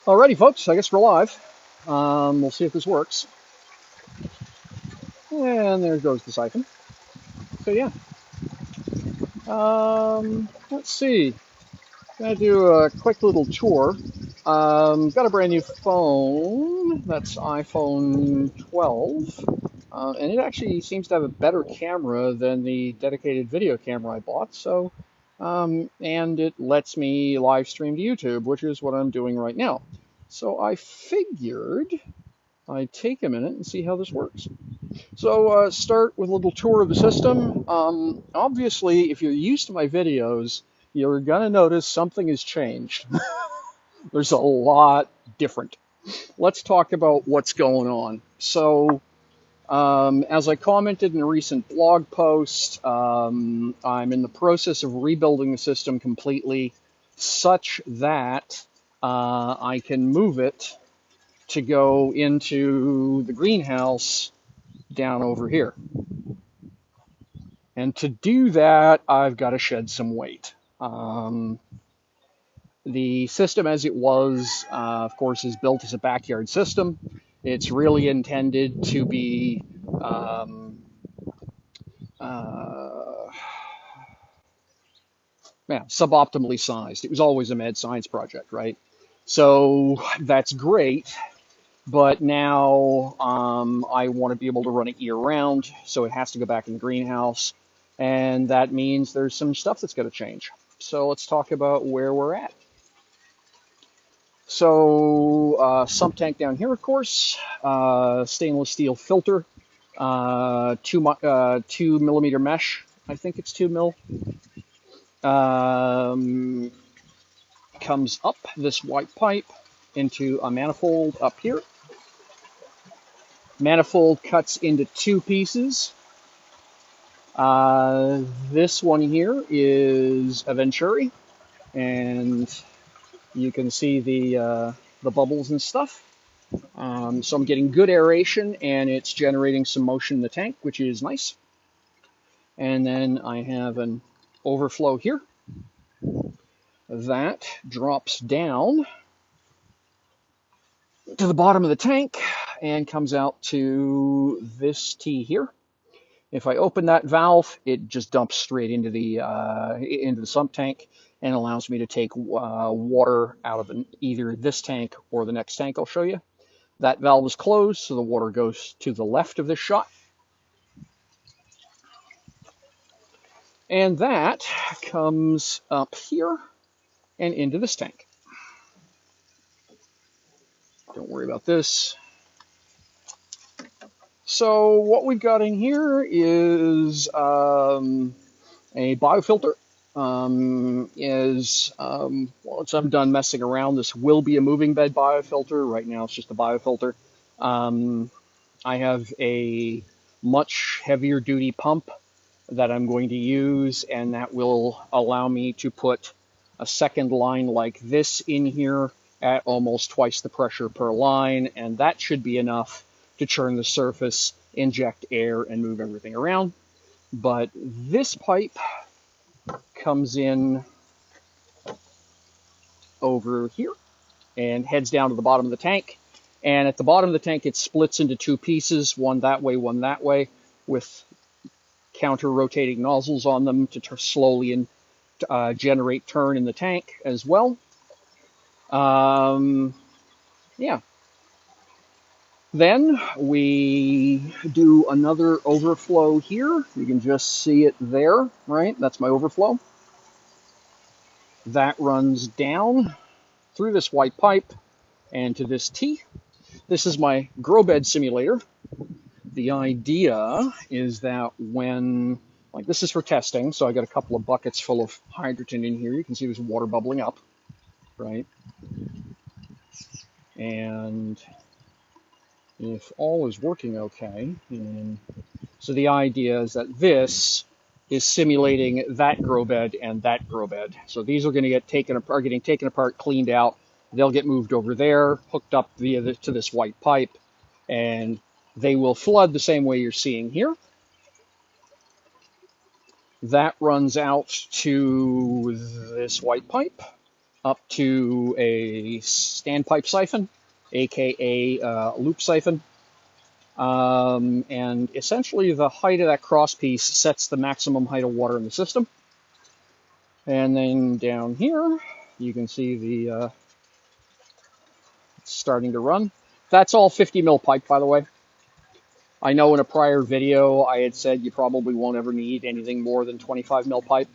Alrighty, folks, I guess we're live. We'll see if this works. And there goes the siphon. So yeah, let's see. Gonna do a quick little tour. Got a brand new phone. That's iPhone 12. And it actually seems to have a better camera than the dedicated video camera I bought. And it lets me live stream to YouTube, which is what I'm doing right now. So I figured I'd take a minute and see how this works. So start with a little tour of the system. Obviously, if you're used to my videos, you're gonna notice something has changed. There's a lot different. Let's talk about what's going on. So, as I commented in a recent blog post, I'm in the process of rebuilding the system completely such that I can move it to go into the greenhouse down over here. And to do that, I've got to shed some weight. The system as it was, of course, is built as a backyard system. It's really intended to be suboptimally sized. It was always a mad science project, right? So that's great, but now I want to be able to run it year round, so it has to go back in the greenhouse, and that means there's some stuff that's going to change. So let's talk about where we're at. So sump tank down here, of course, stainless steel filter, 2 millimeter mesh. I think it's 2 mil. Comes up this white pipe into a manifold up here. Manifold cuts into two pieces. This one here is a Venturi, and you can see the bubbles and stuff. So I'm getting good aeration, and it's generating some motion in the tank, which is nice. And then I have an overflow here. That drops down to the bottom of the tank and comes out to this T here. If I open that valve, it just dumps straight into the sump tank and allows me to take water out of either this tank or the next tank I'll show you. That valve is closed, so the water goes to the left of this shot. And that comes up here and into this tank. Don't worry about this. So what we've got in here is a biofilter. Once I'm done messing around, this will be a moving bed biofilter. Right now it's just a biofilter. I have a much heavier duty pump that I'm going to use, and that will allow me to put a second line like this in here at almost twice the pressure per line, and that should be enough to churn the surface, inject air, and move everything around. But this pipe comes in over here and heads down to the bottom of the tank. And at the bottom of the tank, it splits into two pieces, one that way, with counter-rotating nozzles on them to slowly and generate turn in the tank as well. Yeah. Then we do another overflow here. You can just see it there, right? That's my overflow. That runs down through this white pipe and to this T. This is my grow bed simulator. The idea is that like this is for testing, so I got a couple of buckets full of hydrogen in here. You can see there's water bubbling up, right? And if all is working okay, so the idea is that this is simulating that grow bed and that grow bed. So these are going to get taken apart, cleaned out. They'll get moved over there, hooked up to this white pipe, and they will flood the same way you're seeing here. That runs out to this white pipe, up to a standpipe siphon, aka loop siphon. And essentially the height of that cross piece sets the maximum height of water in the system. And then down here, you can see the it's starting to run. That's all 50 mil pipe, by the way. I know in a prior video I had said you probably won't ever need anything more than 25 mil pipe.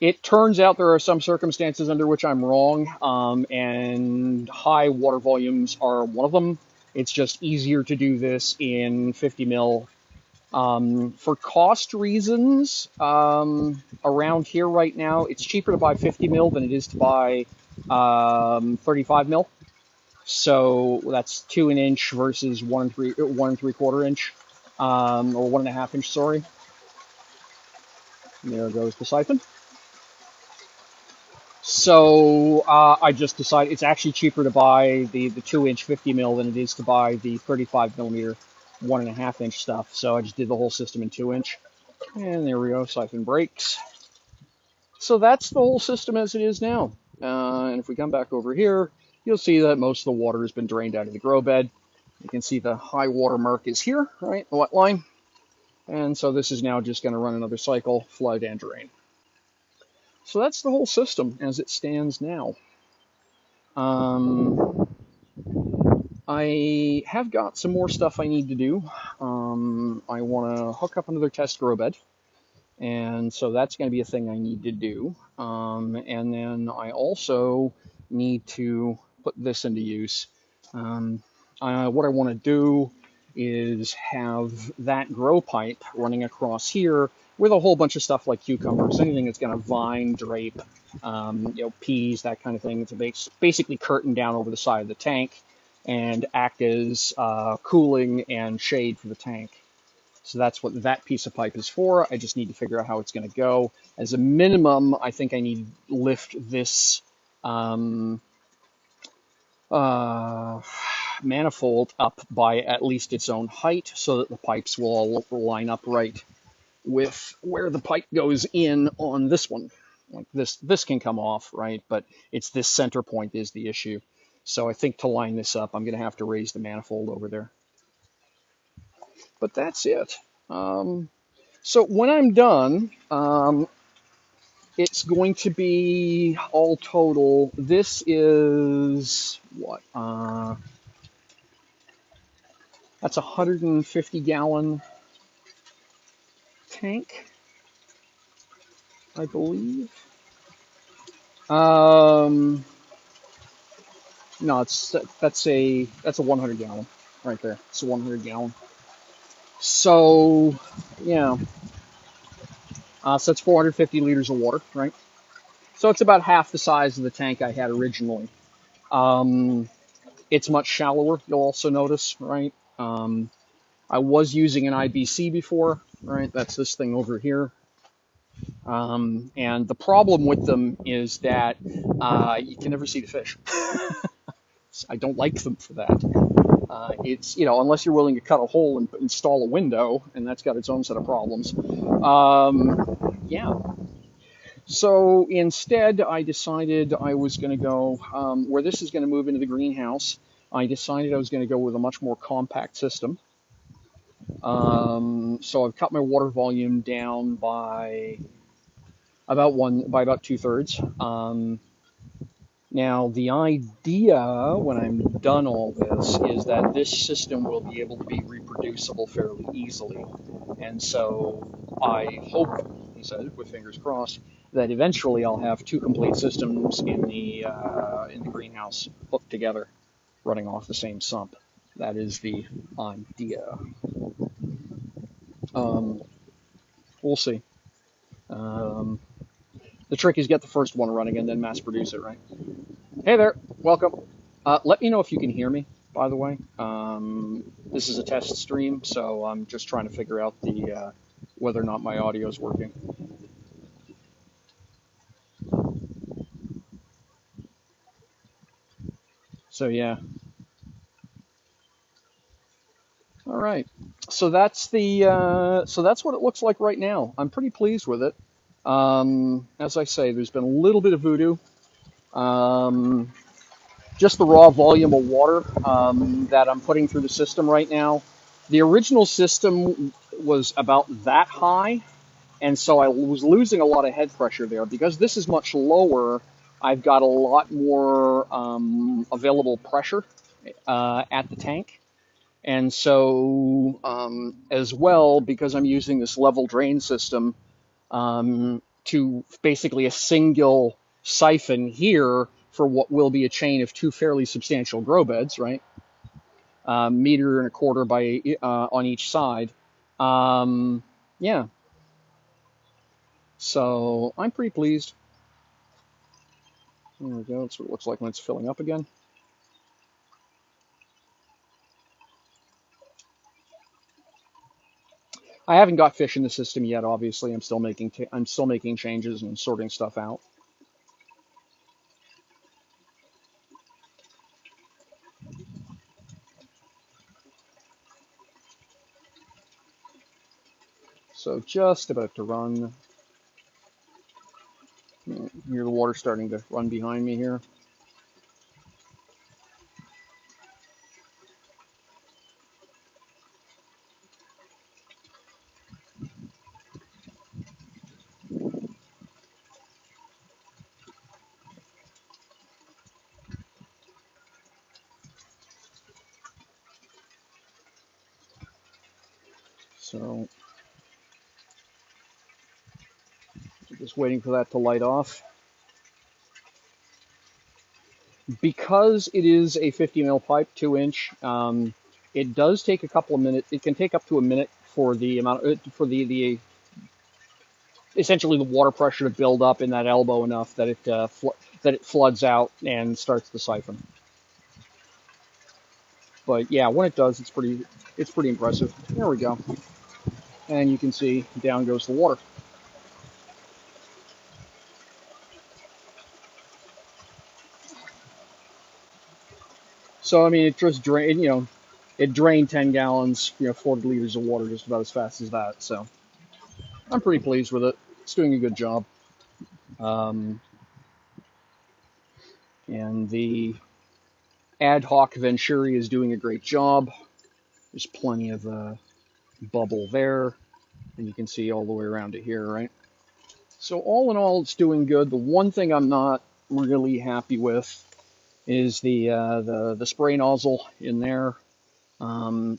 It turns out there are some circumstances under which I'm wrong, and high water volumes are one of them. It's just easier to do this in 50 mil. For cost reasons, around here right now, it's cheaper to buy 50 mil than it is to buy 35 mil. So that's 2 an inch versus 1 3/4 inch, or 1.5 inch. Sorry. There goes the siphon. So I just decided it's actually cheaper to buy the 2-inch 50 mil than it is to buy the 35 millimeter 1.5 inch stuff. So I just did the whole system in 2-inch. And there we go, siphon breaks. So that's the whole system as it is now. And if we come back over here, you'll see that most of the water has been drained out of the grow bed. You can see the high water mark is here, right, the wet line. And so this is now just going to run another cycle, flood and drain. So that's the whole system as it stands now. I have got some more stuff I need to do. I want to hook up another test grow bed. And so that's going to be a thing I need to do. And then I also need to put this into use. What I want to do is have that grow pipe running across here with a whole bunch of stuff like cucumbers, anything that's going to vine, drape, peas, that kind of thing. It's basically curtain down over the side of the tank and act as cooling and shade for the tank. So that's what that piece of pipe is for. I just need to figure out how it's going to go. As a minimum, I think I need to lift this manifold up by at least its own height so that the pipes will all line up right with where the pipe goes in on this one. Like this can come off, right? But it's this center point is the issue. So I think to line this up, I'm going to have to raise the manifold over there. But that's it. So when I'm done, it's going to be all total. This is what? That's a 150-gallon tank, I believe. No, that's a 100-gallon right there. It's a 100-gallon. So yeah, so that's 450 liters of water, right? So it's about half the size of the tank I had originally. It's much shallower, you'll also notice, right? I was using an IBC before, right? That's this thing over here. And the problem with them is that you can never see the fish. I don't like them for that. It's, unless you're willing to cut a hole and install a window, and that's got its own set of problems. Yeah. So instead, I decided I was going to go, where this is going to move into the greenhouse, I decided I was going to go with a much more compact system. So I've cut my water volume down by about 2/3. Now, the idea when I'm done all this is that this system will be able to be reproducible fairly easily. And so I hope, he said, with fingers crossed, that eventually I'll have 2 complete systems in the greenhouse hooked together, running off the same sump. That is the idea. We'll see. The trick is get the first one running and then mass produce it, right? Hey there, welcome. Let me know if you can hear me, by the way. This is a test stream, so I'm just trying to figure out the whether or not my audio is working. So yeah. All right. So that's the that's what it looks like right now. I'm pretty pleased with it. As I say, there's been a little bit of voodoo. Um, just the raw volume of water that I'm putting through the system right now. The original system was about that high, and so I was losing a lot of head pressure there. Because this is much lower, I've got a lot more available pressure at the tank. And so, as well, because I'm using this level drain system to basically a single siphon here for what will be a chain of two fairly substantial grow beds, right? Meter and a quarter by on each side. Yeah, so I'm pretty pleased. There we go. That's what it looks like when it's filling up again. I haven't got fish in the system yet. Obviously, I'm still making changes and sorting stuff out. So just about to run. You hear the water starting to run behind me here. So just waiting for that to light off. Because it is a 50 mil pipe, 2-inch, it does take a couple of minutes. It can take up to a minute for the amount for the essentially the water pressure to build up in that elbow enough that it floods out and starts the siphon. But yeah, when it does, it's pretty impressive. There we go, and you can see down goes the water. So I mean, it just drained. It drained 10 gallons, 40 liters of water just about as fast as that. So I'm pretty pleased with it. It's doing a good job. Um, and the ad hoc Venturi is doing a great job. There's plenty of bubble there, and you can see all the way around it here, right? So all in all, it's doing good. The one thing I'm not really happy with is the spray nozzle in there.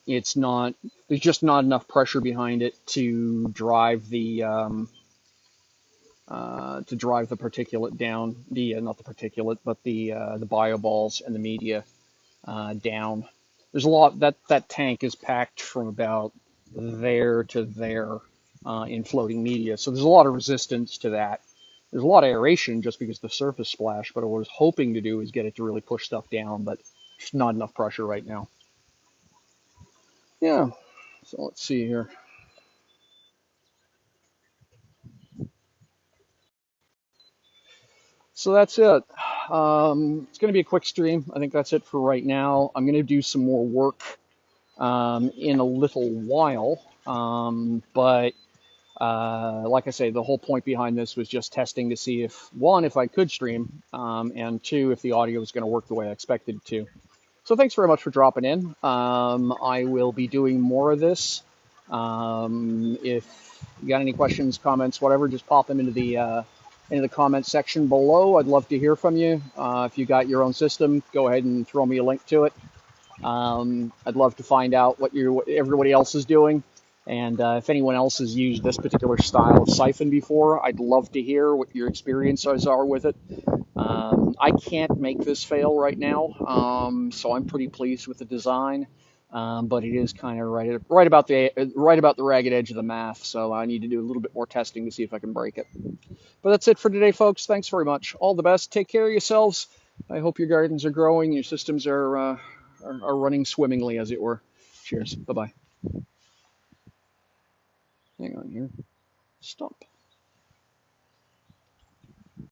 It's not. There's just not enough pressure behind it to drive the particulate down. The not the particulate, but the bio balls and the media down. There's a lot that tank is packed from about there to there in floating media, so there's a lot of resistance to that. There's a lot of aeration just because of the surface splash, but what I was hoping to do is get it to really push stuff down, but just not enough pressure right now. Yeah, so let's see here. So that's it. It's going to be a quick stream. I think that's it for right now. I'm going to do some more work in a little while, but like I say, the whole point behind this was just testing to see if, one, if I could stream, and two, if the audio was going to work the way I expected it to. So thanks very much for dropping in. I will be doing more of this. If you got any questions, comments, whatever, just pop them into the comment section below. I'd love to hear from you. If you got your own system, go ahead and throw me a link to it. I'd love to find out what everybody else is doing. And if anyone else has used this particular style of siphon before, I'd love to hear what your experiences are with it. I can't make this fail right now, so I'm pretty pleased with the design. But it is kind of right about the ragged edge of the math, so I need to do a little bit more testing to see if I can break it. But that's it for today, folks. Thanks very much. All the best. Take care of yourselves. I hope your gardens are growing, your systems are running swimmingly, as it were. Cheers. Bye bye. Hang on here. Stop.